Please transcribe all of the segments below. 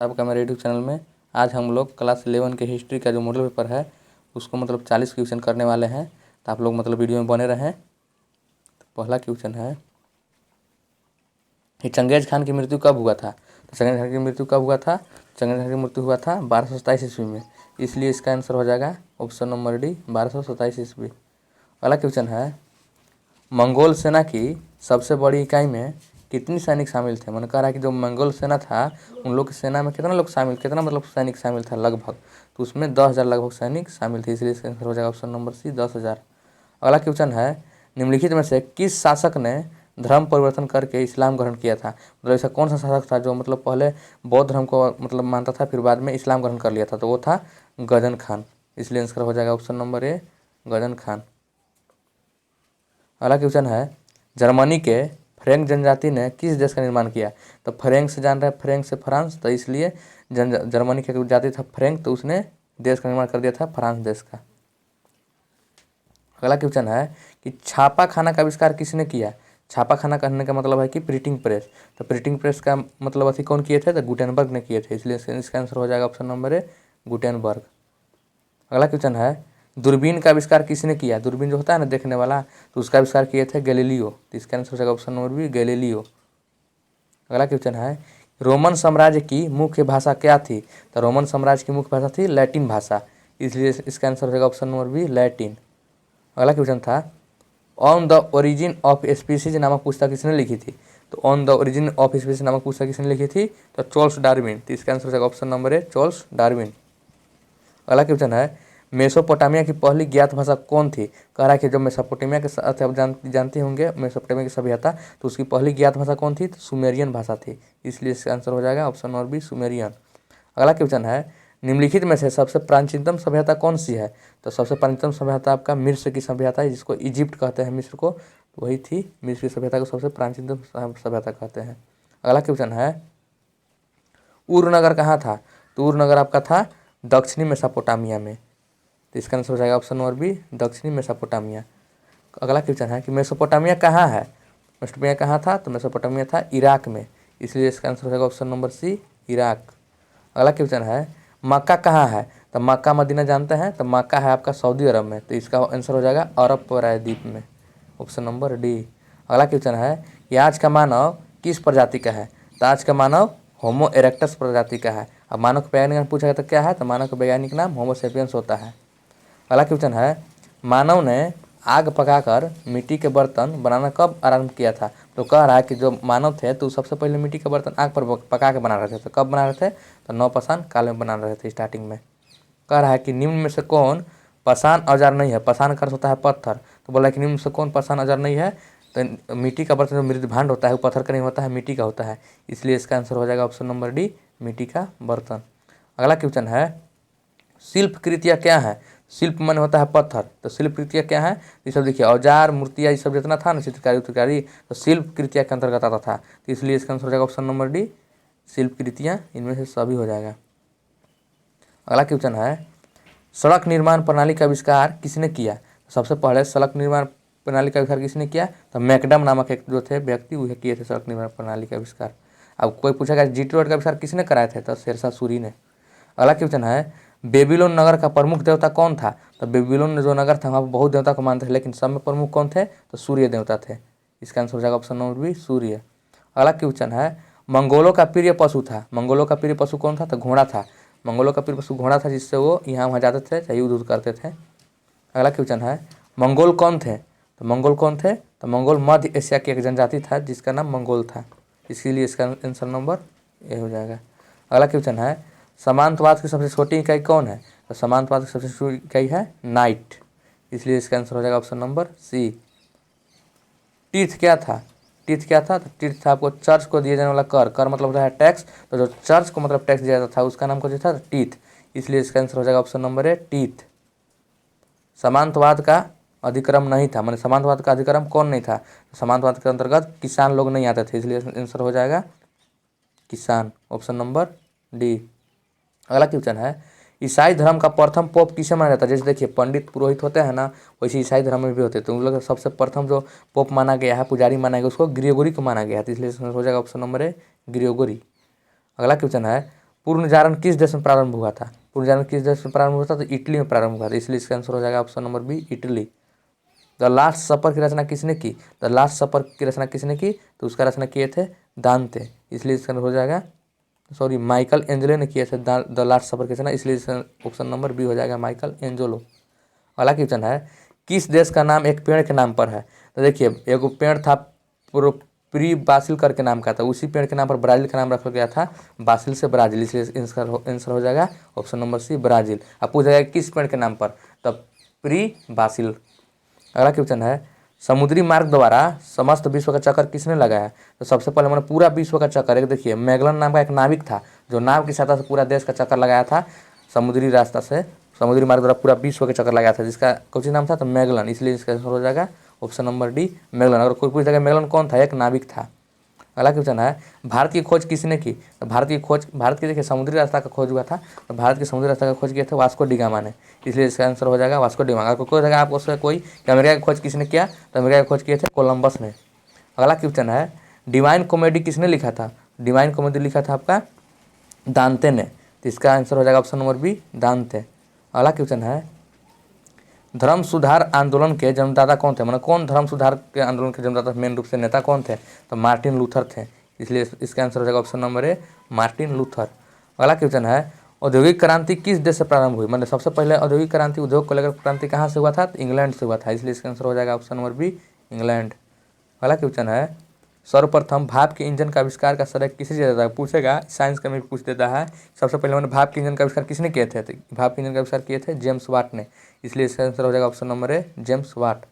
आपका मेरे YouTube channel में आज हम लोग क्लास 11 के हिस्ट्री का जो मॉडल पेपर है उसको 40 क्वेश्चन करने वाले हैं। तो आप लोग वीडियो में बने रहें। तो पहला क्वेश्चन है कि चंगेज खान की मृत्यु कब हुआ था। तो चंगेज खान की मृत्यु कब हुआ था? चंगेज खान की मृत्यु हुआ था 1227 ईस्वी में, इसलिए इसका आंसर हो जाएगा ऑप्शन नंबर डी 1227 ईस्वी। अगला क्वेश्चन है मंगोल सेना की सबसे बड़ी इकाई में कितनी सैनिक शामिल थे। मैंने कह रहा है कि जो मंगोल सेना था उन लोग की सेना में कितना लोग शामिल, कितना सैनिक शामिल था लगभग, तो उसमें 10,000 लगभग सैनिक शामिल थे, इसलिए इसका आंसर हो जाएगा ऑप्शन नंबर सी 10,000। अगला क्वेश्चन है निम्नलिखित में से किस शासक ने धर्म परिवर्तन करके इस्लाम ग्रहण किया था। ऐसा कौन सा शासक था जो पहले बौद्ध धर्म को मानता था, फिर बाद में इस्लाम ग्रहण कर लिया था, तो वो था गजन खान, इसलिए आंसर हो जाएगा ऑप्शन नंबर ए गजन खान। अगला क्वेश्चन है जर्मनी के फ्रेंक जनजाति ने किस देश का निर्माण किया। तो फ्रेंक से जान रहे हैं, फ्रेंक से फ्रांस, तो इसलिए जर्मनी का जाति था फ्रेंक, तो उसने देश का निर्माण कर दिया था फ्रांस देश का। अगला क्वेश्चन है कि छापा खाना का आविष्कार किसने किया। छापा खाना कहने का मतलब है कि प्रिंटिंग प्रेस, तो प्रिंटिंग प्रेस का अथी कौन किए थे, तो गुटेनबर्ग ने किए थे, इसलिए इसका आंसर हो जाएगा ऑप्शन नंबर ए गुटेनबर्ग। अगला क्वेश्चन है दूरबीन का आविष्कार किसने किया। दूरबीन जो होता है ना देखने वाला, तो उसका आविष्कार किए थे गैलीलियो, तो इसका आंसर हो जाएगा ऑप्शन नंबर बी गैलीलियो। अगला क्वेश्चन है रोमन साम्राज्य की मुख्य भाषा क्या थी। तो रोमन साम्राज्य की मुख्य भाषा थी लैटिन भाषा, इसलिए इसका आंसर हो जाएगा ऑप्शन नंबर बी लैटिन। अगला क्वेश्चन था on the origin of species नामक पुस्तक किसने लिखी थी। तो on the origin of species नामक पुस्तक किसने लिखी थी, तो चार्ल्स डार्विन, तो इसका आंसर हो जाएगा option number A Charles Darwin. अगला क्वेश्चन है मेसोपोटामिया की पहली ज्ञात भाषा कौन थी। कह रहा है कि जो मेसोपोटामिया के साथ आप जानते होंगे मेसोपोटामिया की सभ्यता, तो उसकी पहली ज्ञात भाषा कौन थी, तो सुमेरियन भाषा थी, इसलिए इसका आंसर हो जाएगा ऑप्शन नंबर बी सुमेरियन। अगला क्वेश्चन है निम्नलिखित में से सबसे प्राचीनतम सभ्यता कौन सी है। तो सबसे प्राचीनतम सभ्यता आपका मिस्र की सभ्यता है, जिसको इजिप्ट कहते हैं मिस्र को, तो वही थी मिस्र की सभ्यता को सबसे प्राचीनतम सभ्यता कहते हैं। अगला क्वेश्चन है उर नगर कहाँ था। तो उर नगर आपका था दक्षिणी मेसोपोटामिया में, तो इसका आंसर हो जाएगा ऑप्शन नंबर बी दक्षिणी मेसोपोटामिया। अगला क्वेश्चन है कि मेसोपोटामिया कहाँ है। मेसोपोटामिया कहाँ था, तो मेसोपोटामिया था इराक में, इसलिए इसका आंसर हो जाएगा ऑप्शन नंबर सी इराक। अगला क्वेश्चन है मक्का कहाँ है। तो मक्का मदीना जानते हैं, तो मक्का है आपका सऊदी अरब में, तो इसका आंसर हो जाएगा अरब प्रायद्वीप में, ऑप्शन नंबर डी। अगला क्वेश्चन है कि आज का मानव किस प्रजाति का है। तो आज का मानव होमो इरेक्टस प्रजाति का है। अब मानव के वैज्ञानिक नाम पूछा जाता तो क्या है, तो मानव का वैज्ञानिक नाम होमो सेपियंस होता है। अगला क्वेश्चन है मानव ने आग पकाकर मिट्टी के बर्तन बनाना कब आरंभ किया था। तो कह रहा है कि जो मानव थे तो सबसे पहले मिट्टी के बर्तन आग पर पका के बना रहे थे, तो कब बना रहे थे, तो नवपाषाण काल में बना रहे थे स्टार्टिंग में। कह रहा है कि निम्न में से कौन पाषाण औजार नहीं है। पाषाण का अर्थ होता है पत्थर, तो बोला कि निम्न में से कौन पाषाण औजार नहीं है, तो मिट्टी का बर्तन जो मृद भांड होता है वो पत्थर का नहीं होता है, मिट्टी का होता है, इसलिए इसका आंसर हो जाएगा ऑप्शन नंबर डी मिट्टी का बर्तन। अगला क्वेश्चन है शिल्प कृतियाँ क्या है। शिल्प मन होता है पत्थर, तो शिल्प कृतियाँ क्या है, ये सब देखिए औजार मूर्तियाँ ये सब जितना था ना चित्रकारी उत्रकारी, तो शिल्प कृतियाँ के अंतर्गत आता था, तो इसलिए इसका आंसर हो जाएगा ऑप्शन नंबर डी शिल्प कृतियाँ, इनमें से सभी हो जाएगा। अगला क्वेश्चन है सड़क निर्माण प्रणाली का आविष्कार किसने किया। सबसे पहले सड़क निर्माण प्रणाली का आविष्कार किसने किया, तो मैकडम नामक एक जो थे व्यक्ति वह किए थे सड़क निर्माण प्रणाली का आविष्कार। अब कोई पूछेगा जीटी रोड का आविष्कार किसने कराया था, तो शेरशाह सूरी ने। अगला क्वेश्चन है बेबीलोन नगर का प्रमुख देवता कौन था। तो बेबीलोन जो नगर था वहाँ पर बहुत देवता को मानते थे, लेकिन सब में प्रमुख कौन थे, तो सूर्य देवता थे, इसका आंसर हो जाएगा ऑप्शन नंबर बी सूर्य। अगला क्वेश्चन है मंगोलों का प्रिय पशु था। मंगोलों का प्रिय पशु कौन था, तो घोड़ा था। मंगोलों का प्रिय पशु घोड़ा था, जिससे वो यहाँ वहाँ जाते थे, चाहे युद्ध करते थे। अगला क्वेश्चन है मंगोल कौन थे। तो मंगोल कौन थे, तो मंगोल मध्य एशिया की एक जनजाति था जिसका नाम मंगोल था, इसीलिए इसका आंसर नंबर ए हो जाएगा। अगला क्वेश्चन है समांतवाद की सबसे छोटी इकाई कौन है। तो समांतवाद की सबसे छोटी इकाई है नाइट, इसलिए इसका आंसर हो जाएगा ऑप्शन नंबर सी। टीथ क्या था। टीथ क्या था, तो टीथ था आपको चर्च को दिए जाने वाला कर, कर मतलब होता है टैक्स, तो जो चर्च को टैक्स दिया जाता था उसका नाम क्या था, टीथ, इसलिए इसका आंसर हो जाएगा ऑप्शन नंबर ए टीथ। समांतवाद का अधिक्रम नहीं था, माने समांतवाद का अधिक्रम कौन नहीं था, समांतवाद के अंतर्गत किसान लोग नहीं आते थे, इसलिए आंसर हो जाएगा किसान, ऑप्शन नंबर डी। अगला क्वेश्चन है ईसाई धर्म का प्रथम पोप किसे माना जाता है। जैसे देखिए पंडित पुरोहित होते हैं ना, वैसे ईसाई धर्म में भी होते हैं, तो उन लोग सबसे प्रथम जो पोप माना गया है, पुजारी माना गया, उसको ग्रिगोरी को माना गया है, तो इसलिए हो जाएगा ऑप्शन नंबर ए ग्रिगोरी। अगला क्वेश्चन है पूर्ण जागरण किस देश में प्रारंभ हुआ था? पूर्ण जागरण किस देश में प्रारंभ हुआ था? तो इटली में प्रारंभ हुआ था, इसलिए इसका आंसर हो जाएगा option number B, Italy. The last supper की रचना किसने की? द लास्ट सपर की रचना किसने की? तो उसका रचना किए थे दांते, इसलिए इसका हो जाएगा, सॉरी, माइकल एंजेलो ने किए थे द लास्ट सपर की रचना, इसलिए इसका ऑप्शन नंबर बी हो जाएगा माइकल एंजेलो। अगला क्वेश्चन है, किस देश का नाम एक पेड़ के नाम पर है? तो देखिए, एक पेड़ था प्री बासिल करके नाम का था, उसी पेड़ के नाम पर ब्राज़ील का नाम रखा गया था, बासिल से ब्राज़ील, इसलिए आंसर हो जाएगा ऑप्शन नंबर सी, ब्राज़ील। अब पूछा जाएगा किस पेड़ के नाम पर? तब प्री बासिल। अगला क्वेश्चन है, समुद्री मार्ग द्वारा समस्त विश्व का चक्कर किसने लगाया? तो सबसे पहले मैंने पूरा विश्व का चक्कर, एक देखिए मैगलन नाम का एक नाविक था जो नाव की सहायता से पूरा देश का चक्कर लगाया था, समुद्री रास्ता से, समुद्री मार्ग द्वारा पूरा विश्व के चक्कर लगाया था, जिसका कुछ नाम था तो मैगलन, इसलिए इसका आंसर हो जाएगा ऑप्शन नंबर डी, मैगलन। अगर कोई पूछ देगा मैगलन कौन था? एक नाविक था। अगला क्वेश्चन है, भारत की खोज किसने की? तो भारत की देखिए समुद्री रास्ता का खोज हुआ था, तो भारत के समुद्री रास्ता का खोज किया था वास्को डी गामा ने, इसलिए इसका आंसर हो जाएगा वास्को डी गामा। अगर कोई जगह आपको उसका कोई कि अमेरिका की खोज किसने किया? तो अमेरिका की खोज किए थे कोलंबस ने। अगला क्वेश्चन है, डिवाइन कॉमेडी किसने लिखा था? डिवाइन कॉमेडी लिखा था आपका दांते ने, तो इसका आंसर हो जाएगा ऑप्शन नंबर बी, दांते। अगला क्वेश्चन है, धर्म सुधार आंदोलन के जन्मदाता कौन थे? मतलब कौन धर्म सुधार के आंदोलन के जन्मदाता मेन रूप से नेता कौन थे? तो मार्टिन लूथर थे, इसलिए इसका आंसर हो जाएगा ऑप्शन नंबर ए, मार्टिन लूथर। अगला क्वेश्चन है, औद्योगिक क्रांति किस देश से प्रारंभ हुई? मतलब सबसे पहले औद्योगिक क्रांति, उद्योग को लेकर क्रांति कहाँ से हुआ था? तो इंग्लैंड से हुआ था, इसलिए इसका आंसर हो जाएगा ऑप्शन नंबर बी, इंग्लैंड। अगला क्वेश्चन है, सर्वप्रथम भाप के इंजन का आविष्कार का श्रेय किसे दिया जाता है? पूछेगा, साइंस का भी पूछ देता है। सबसे पहले मैंने भाप के इंजन का आविष्कार किसने किए थे? तो भाप के इंजन का आविष्कार किए थे जेम्स वाट ने, इसलिए इसका आंसर हो जाएगा option number A, James Watt.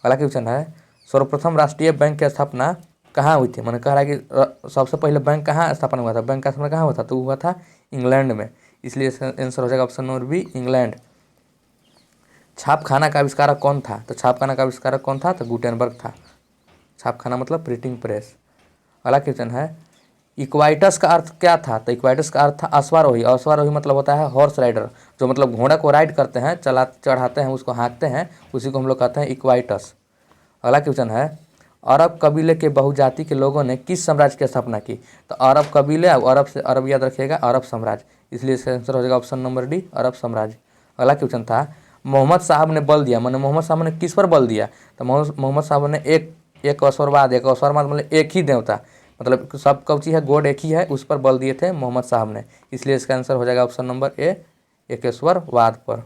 अगला क्वेश्चन है, सर्वप्रथम राष्ट्रीय बैंक की स्थापना कहाँ हुई थी? मैंने कह रहा है कि सबसे पहले बैंक कहाँ स्थापना हुआ था? बैंक का स्थापना कहाँ हुआ था? तो हुआ था इंग्लैंड में, इसलिए इसका आंसर हो जाएगा ऑप्शन नंबर बी, इंग्लैंड। छापखाना का आविष्कारक कौन था? तो छापखाना का आविष्कारक कौन था? तो गुटेनबर्ग था। छापखाना मतलब प्रिंटिंग प्रेस। अगला क्वेश्चन है, इक्वाइटस का अर्थ क्या था? तो इक्वाइटस का अर्थ था अश्वारोही। अश्वारोही मतलब होता है हॉर्स राइडर, जो मतलब घोड़ा को राइड करते हैं, चढ़ाते हैं, उसको हाँकते हैं, उसी को हम लोग कहते हैं इक्वाइटस। अगला क्वेश्चन है, अरब कबीले के बहुजाति के लोगों ने किस साम्राज्य की स्थापना की? तो अरब कबीले, अरब से अरब याद रखिएगा, अरब साम्राज्य, इसलिए इसका आंसर हो जाएगा ऑप्शन नंबर डी, अरब साम्राज्य। अगला क्वेश्चन था, मोहम्मद साहब ने बल दिया, मैंने मोहम्मद साहब ने किस पर बल दिया? तो मोहम्मद साहब ने एक अश्वरवाद, एक अश्वरवाद मतलब एक ही देवता, मतलब सब कौची है, गॉड एक ही है, उस पर बल दिए थे मोहम्मद साहब ने, इसलिए इसका आंसर हो जाएगा ऑप्शन नंबर ए, एकेश्वरवाद पर।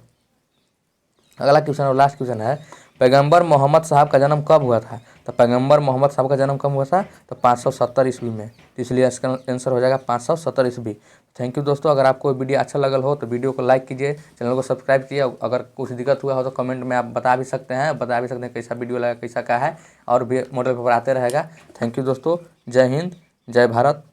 अगला क्वेश्चन और लास्ट क्वेश्चन है, पैगंबर मोहम्मद साहब का जन्म कब हुआ था? तो पैगंबर मोहम्मद साहब का जन्म कब हुआ था? तो 570 ईस्वी में, इसलिए इसका आंसर हो जाएगा 570 ईस्वी। थैंक यू दोस्तों, अगर आपको वीडियो अच्छा लगल हो तो वीडियो को लाइक कीजिए, चैनल को सब्सक्राइब कीजिए। अगर कुछ दिक्कत हुआ हो तो कमेंट में आप बता भी सकते हैं कैसा वीडियो लगा, कैसा क्या है, और भी मॉडल पेपर आते रहेगा। थैंक यू दोस्तों, जय हिंद, जय भारत।